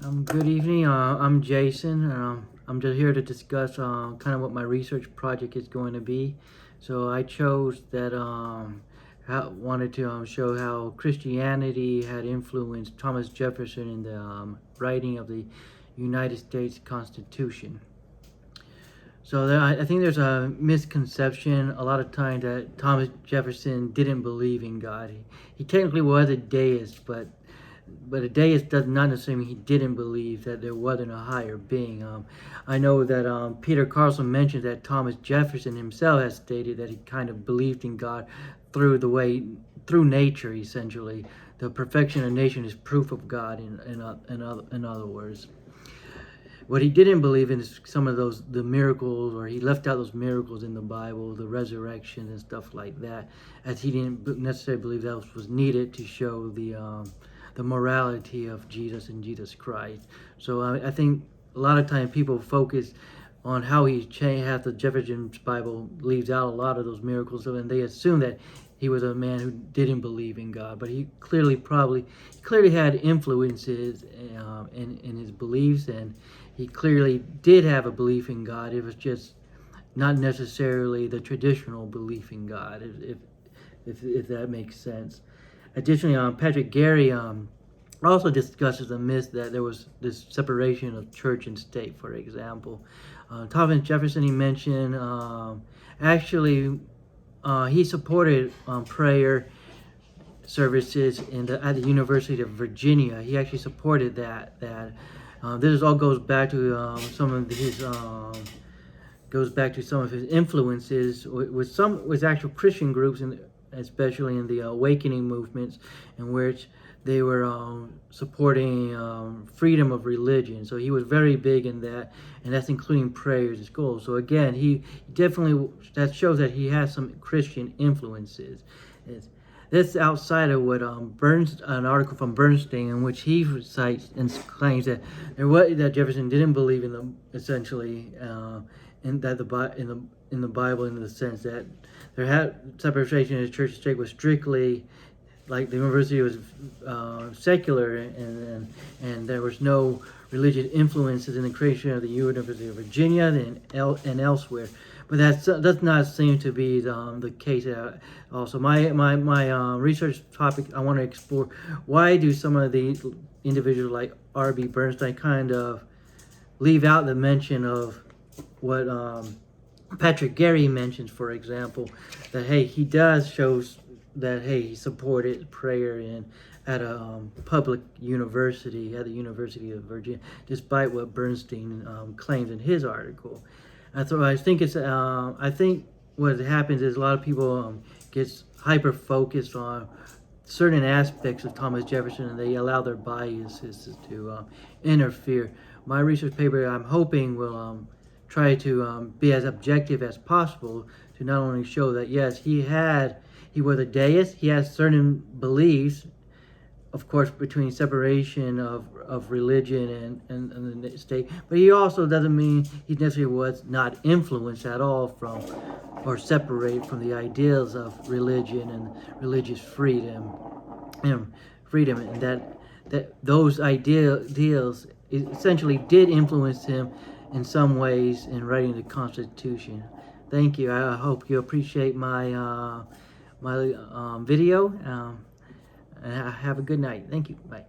Good evening. I'm Jason. I'm just here to discuss kind of what my research project is going to be. So I chose that wanted to show how Christianity had influenced Thomas Jefferson in the writing of the United States Constitution. So I think there's a misconception a lot of times that Thomas Jefferson didn't believe in God. He technically was a deist, but a deist does not necessarily mean he didn't believe that there wasn't a higher being. I know that Peter Carlson mentioned that Thomas Jefferson himself has stated that he kind of believed in God through nature, essentially. The perfection of nature is proof of God, in other words. What he didn't believe in is some of the miracles, or he left out those miracles in the Bible, the resurrection and stuff like that, as he didn't necessarily believe that was needed to show the morality of Jesus and Jesus Christ. So I think a lot of times people focus on how he changed, how the Jefferson's Bible leaves out a lot of those miracles, and they assume that he was a man who didn't believe in God. But he clearly had influences in his beliefs, and he clearly did have a belief in God. It was just not necessarily the traditional belief in God, if that makes sense. Additionally, Patrick Gary also discusses the myth that there was this separation of church and state, for example. Thomas Jefferson, he mentioned, actually, he supported prayer services at the University of Virginia. He actually supported that. This all goes back to some of his influences with actual Christian groups, and especially in the awakening movements, in which they were supporting freedom of religion. So he was very big in that, and that's including prayers as goals. So again, he definitely, that shows that he has some Christian influences. That's outside of what an article from Bernstein, in which he cites and claims that that Jefferson didn't believe in them, essentially, in the Bible, in the sense that there had separation of church and state was strictly, like, the university was secular, and there was no religious influences in the creation of the University of Virginia and elsewhere. But that does not seem to be the case. Also, my research topic, I want to explore why do some of the individuals like R.B. Bernstein kind of leave out the mention of what Patrick Gary mentions, for example, that hey, he does shows that hey, he supported prayer at a public university, at the University of Virginia, despite what Bernstein claims in his article. So I think I think what happens is a lot of people gets hyper focused on certain aspects of Thomas Jefferson, and they allow their biases to interfere. My research paper, I'm hoping, will try to be as objective as possible to not only show that yes, he was a deist, he has certain beliefs, of course, between separation of religion and the state, but he also doesn't mean he necessarily was not influenced at all from or separate from the ideals of religion and religious freedom, and that those ideals essentially did influence him in some ways in writing the Constitution. Thank you. I hope you appreciate my video. And have a good night. Thank you. Bye.